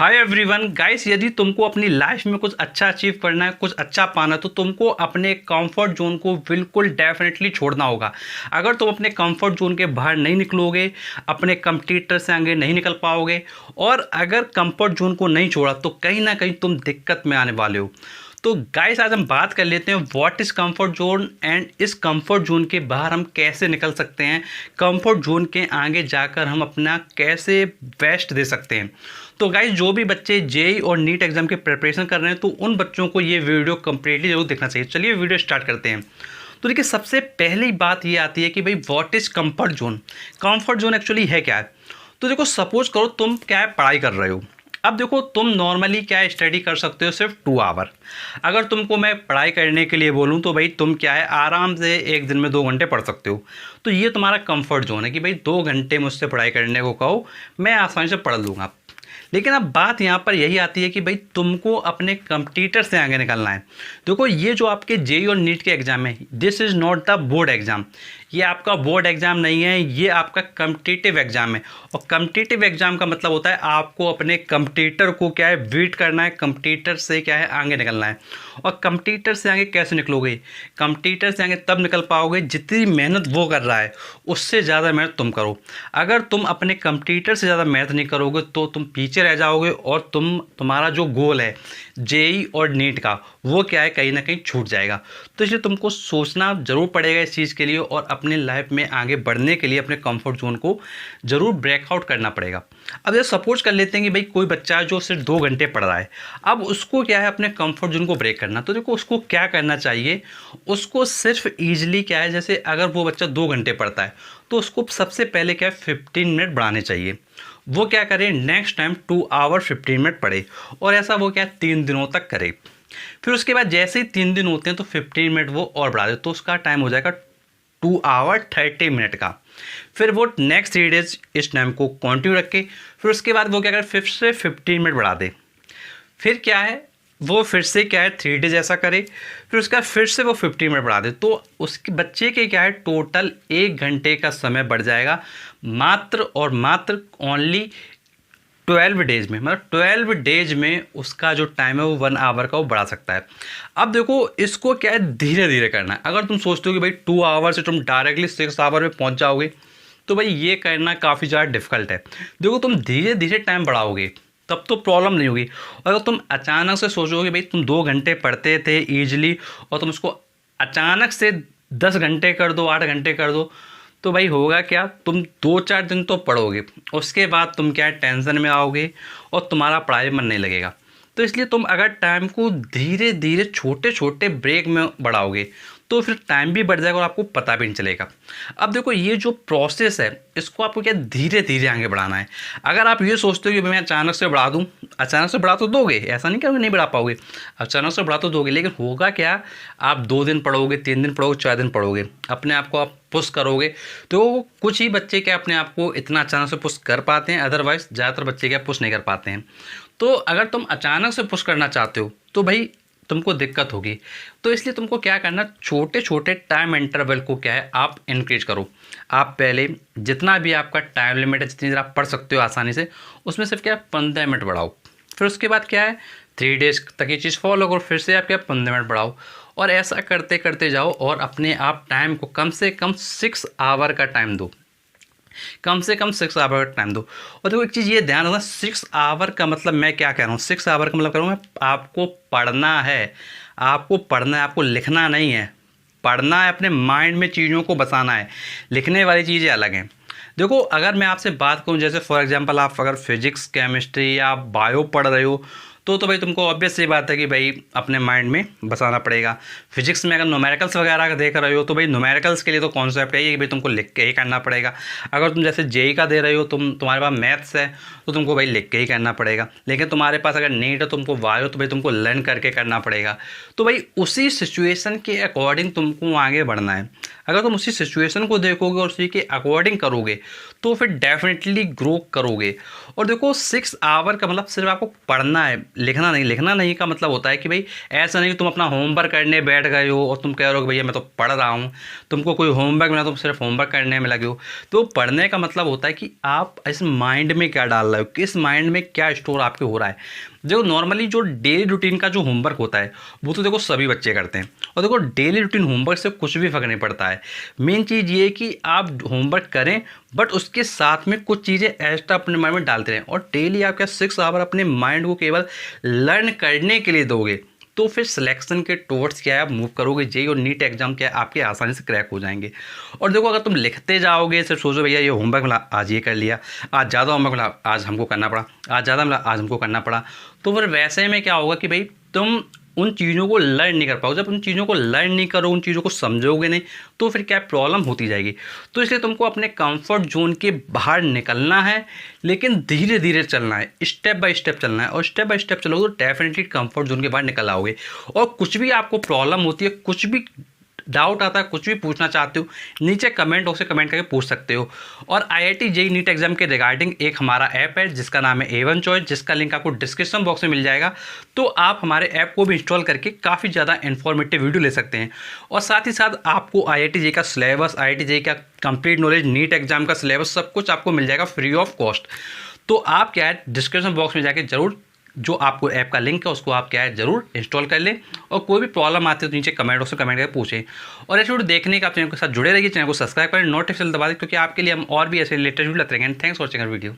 Hi everyone guys, यदि तुमको अपनी लाइफ में कुछ अच्छा अचीव करना है, कुछ अच्छा पाना है, तो तुमको अपने कंफर्ट जोन को बिल्कुल डेफिनेटली छोड़ना होगा। अगर तुम अपने कंफर्ट जोन के बाहर नहीं निकलोगे, अपने कंपटीटर से आगे नहीं निकल पाओगे, और अगर कंफर्ट जोन को नहीं छोड़ा तो कहीं ना कहीं तुम दिक्कत में आने वाले हो। तो गाइस, आज हम बात कर लेते हैं what is comfort zone and इस कंफर्ट जोन के बाहर हम कैसे निकल सकते हैं, कंफर्ट जोन के आगे जाकर हम अपना कैसे बेस्ट दे सकते हैं। तो गाइस, जो भी बच्चे जेई और नीट एग्जाम की प्रिपरेशन कर रहे हैं तो उन बच्चों को ये वीडियो कंप्लीटली जरूर देखना चाहिए। चलिए वीडियो स्टार्ट करते हैं। तो देखिए, सबसे पहली बात ये आती है कि भाई what is comfort zone. Comfort zone actually है क्या है। तो देखो, सपोज करो तुम क्या है पढ़ाई कर रहे हो। अब देखो, तुम नॉर्मली क्या स्टडी कर सकते हो सिर्फ 2 आवर। अगर तुमको मैं पढ़ाई करने के लिए बोलूँ तो भाई तुम क्या है आराम से एक दिन में 2 घंटे पढ़ सकते हो। तो ये तुम्हारा कंफर्ट जोन है कि भाई 2 घंटे मुझसे पढ़ाई करने को कहो, मैं आसानी से पढ़ लूँगा। लेकिन अब बात यहाँ पर यही आती है कि भाई तुमको अपने कंपटीटर से आगे निकलना है। देखो, ये जो आपके जेई और नीट के एग्ज़ाम है, this is not the board exam. ये आपका बोर्ड एग्ज़ाम नहीं है, ये आपका कम्पिटिटिव एग्ज़ाम है। और कम्पिटिटिव एग्ज़ाम का मतलब होता है आपको अपने कम्पिटिटर को क्या है बीट करना है, कम्पिटिटर से क्या है आगे निकलना है। और कम्पिटिटर से आगे कैसे निकलोगे? कम्पिटिटर से आगे तब निकल पाओगे जितनी मेहनत वो कर रहा है उससे ज़्यादा मेहनत तुम करो। अगर तुम अपने कम्पिटिटर से ज़्यादा मेहनत नहीं करोगे तो तुम पीछे रह जाओगे, और तुम्हारा जो गोल है जेई और नीट का, वो क्या है कहीं ना कहीं छूट जाएगा। तो इसलिए तुमको सोचना ज़रूर पड़ेगा इस चीज़ के लिए, और अपने लाइफ में आगे बढ़ने के लिए अपने कंफर्ट जोन को ज़रूर ब्रेकआउट करना पड़ेगा। अब ये सपोज कर लेते हैं कि भाई कोई बच्चा है जो सिर्फ 2 घंटे पढ़ रहा है। अब उसको क्या है अपने कंफर्ट जोन को ब्रेक करना। तो देखो, उसको क्या करना चाहिए। उसको सिर्फ ईजिली क्या है, जैसे अगर वो बच्चा 2 घंटे पढ़ता है तो उसको सबसे पहले क्या है 15 मिनट बढ़ाने चाहिए। वो क्या करे, नेक्स्ट टाइम 2 आवर 15 मिनट पढ़े, और ऐसा वो क्या 3 दिनों तक करे। फिर उसके बाद जैसे ही 3 दिन होते हैं तो 15 मिनट वो और बढ़ा दे, तो उसका टाइम हो जाएगा 2 आवर 30 मिनट का। फिर वो नेक्स्ट 3 डेज इस टाइम को कंटिन्यू रखे। फिर उसके बाद वो क्या करे, फिर से 15 मिनट बढ़ा दे। फिर क्या है, वो फिर से क्या है 3 डेज ऐसा करे। फिर उसका फिर से वो 15 मिनट बढ़ा दे, तो उसके बच्चे के क्या है टोटल 1 घंटे का समय बढ़ जाएगा, मात्र और मात्र ओनली 12 डेज में। मतलब 12 डेज में उसका जो टाइम है वो 1 आवर का वो बढ़ा सकता है। अब देखो, इसको क्या है धीरे धीरे करना है। अगर तुम सोचते हो कि भाई 2 आवर से तुम डायरेक्टली 6 आवर में पहुंच जाओगे, तो भाई ये करना काफ़ी ज़्यादा डिफिकल्ट है। देखो, तुम धीरे धीरे टाइम बढ़ाओगे तब तो प्रॉब्लम नहीं होगी। और अगर तुम अचानक से सोचोगे भाई तुम 2 घंटे पढ़ते थे ईजिली, और तुम उसको अचानक से 10 घंटे कर दो, 8 घंटे कर दो, तो भाई होगा क्या, तुम 2-4 दिन तो पढ़ोगे, उसके बाद तुम क्या है टेंशन में आओगे और तुम्हारा पढ़ाई में मन नहीं लगेगा। तो इसलिए तुम अगर टाइम को धीरे धीरे छोटे छोटे ब्रेक में बढ़ाओगे तो फिर टाइम भी बढ़ जाएगा और आपको पता भी नहीं चलेगा। अब देखो, ये जो प्रोसेस है इसको आपको क्या धीरे धीरे आगे बढ़ाना है। अगर आप ये सोचते हो कि मैं अचानक से बढ़ा दूँ, अचानक से बढ़ा तो दोगे, ऐसा नहीं कि नहीं बढ़ा पाओगे, अचानक से बढ़ा तो दोगे, लेकिन होगा क्या, आप 2 दिन पढ़ोगे, 3 दिन पढ़ोगे, 4 दिन पढ़ोगे, अपने आप को आप पुश करोगे। तो कुछ ही बच्चे क्या अपने आप को इतना अचानक से पुश कर पाते हैं, अदरवाइज ज़्यादातर बच्चे क्या पुश नहीं कर पाते हैं। तो अगर तुम अचानक से पुश करना चाहते हो तो भाई तुमको दिक्कत होगी। तो इसलिए तुमको क्या करना, छोटे छोटे टाइम इंटरवल को क्या है आप इंक्रीज करो। आप पहले जितना भी आपका टाइम लिमिट है, जितनी देर आप पढ़ सकते हो आसानी से, उसमें सिर्फ क्या 15 मिनट बढ़ाओ। फिर उसके बाद क्या है 3 डेज तक ये चीज़ फॉलो करो, फिर से आप क्या 15 मिनट बढ़ाओ, और ऐसा करते करते जाओ, और अपने आप टाइम को कम से कम 6 आवर का टाइम दो, कम से कम 6 आवर का टाइम दो। और देखो, एक चीज़ ये ध्यान रखना, 6 आवर का मतलब मैं क्या कह रहा हूँ, 6 आवर का मतलब कह रहा हूँ मैं आपको पढ़ना है, आपको पढ़ना है, आपको लिखना नहीं है। पढ़ना है, अपने माइंड में चीज़ों को बसाना है, लिखने वाली चीज़ें अलग हैं। देखो, अगर मैं आपसे बात करूं, जैसे फॉर एग्जांपल आप अगर फिजिक्स, केमिस्ट्री या बायो पढ़ रहे हो, तो भाई तुमको ऑब्वियस सी बात है कि भाई अपने माइंड में बसाना पड़ेगा। फिजिक्स में अगर न्यूमेरिकल्स वगैरह देख रहे हो तो भाई न्यूमेरिकल्स के लिए तो कॉन्सेप्ट है कि भाई तुमको लिख के ही करना पड़ेगा। अगर तुम जैसे जेई का दे रहे हो, तुम्हारे पास मैथ्स है तो तुमको भाई लिख के ही करना पड़ेगा। लेकिन तुम्हारे पास अगर नीट है, तुमको बायो, तो भाई तुमको लर्न करके करना पड़ेगा। तो भाई उसी सिचुएशन के अकॉर्डिंग तुमको आगे बढ़ना है। अगर तुम उसी सिचुएशन को देखोगे और उसी के अकॉर्डिंग करोगे तो फिर डेफिनेटली ग्रो करोगे। और देखो 6 आवर का मतलब सिर्फ आपको पढ़ना है, लिखना नहीं। लिखना नहीं का मतलब होता है कि भाई ऐसा नहीं कि तुम अपना होमवर्क करने बैठ गए हो और तुम कह रहे हो कि भैया मैं तो पढ़ रहा हूँ, तुमको कोई होमवर्क मिला तुम सिर्फ होमवर्क करने में लगे हो। तो पढ़ने का मतलब होता है कि आप इस माइंड में क्या डाल रहे हो, किस माइंड में क्या स्टोर आपके हो रहा है। देखो नॉर्मली जो डेली रूटीन का जो होमवर्क होता है वो तो देखो सभी बच्चे करते हैं, और देखो डेली रूटीन होमवर्क से कुछ भी फर्क नहीं पड़ता है। मेन चीज़ ये है कि आप होमवर्क करें बट उसके साथ में कुछ चीज़ें एक्स्ट्रा अपने माइंड में डालते रहें, और डेली आप क्या 6 आवर अपने माइंड को केवल लर्न करने के लिए दोगे, तो फिर सिलेक्शन के टुवर्ड्स क्या है आप मूव करोगे। जेई और नीट एग्जाम क्या है आपके आसानी से क्रैक हो जाएंगे। और देखो अगर तुम लिखते जाओगे, सिर्फ सोचो भैया ये होमवर्क मिला आज ये कर लिया, आज ज़्यादा होमवर्क मिला आज हमको करना पड़ा, आज ज़्यादा मिला आज हमको करना पड़ा, तो फिर वैसे में क्या होगा कि भाई तुम उन चीज़ों को लर्न नहीं कर पाओगे। जब उन चीज़ों को लर्न नहीं करो, उन चीज़ों को समझोगे नहीं, तो फिर क्या प्रॉब्लम होती जाएगी। तो इसलिए तुमको अपने कंफर्ट जोन के बाहर निकलना है, लेकिन धीरे धीरे चलना है, स्टेप बाय स्टेप चलना है। और स्टेप बाय स्टेप चलोगे तो डेफिनेटली कंफर्ट जोन के बाहर निकल आओगे। और कुछ भी आपको प्रॉब्लम होती है, कुछ भी डाउट आता है, कुछ भी पूछना चाहते हो, नीचे कमेंट बॉक्स से कमेंट करके पूछ सकते हो। और IIT जेईई नीट एग्जाम के रिगार्डिंग एक हमारा ऐप है जिसका नाम है A1 चॉइस, जिसका लिंक आपको डिस्क्रिप्शन बॉक्स में मिल जाएगा। तो आप हमारे ऐप को भी इंस्टॉल करके काफ़ी ज़्यादा इन्फॉर्मेटिव वीडियो ले सकते हैं। और साथ ही साथ आपको IIT जेईई का सिलेबस, IIT जेईई का कंप्लीट नॉलेज, नीट एग्जाम का सिलेबस, सब कुछ आपको मिल जाएगा फ्री ऑफ कॉस्ट। तो आप क्या है डिस्क्रिप्शन बॉक्स में जाके जरूर जो आपको ऐप का लिंक है उसको आप क्या है जरूर इंस्टॉल कर लें। और कोई भी प्रॉब्लम आती है तो नीचे कमेंट बॉक्स में कमेंट करके पूछें। और ऐसे वीडियो देखने का आप चैनल के साथ जुड़े रहिए, चैनल को सब्सक्राइब करें, नोटिफिकेशन दबा दें, क्योंकि आपके लिए हम और भी ऐसे लेटेस्ट वीडियो लाते रहेंगे। Thanks for watching our video.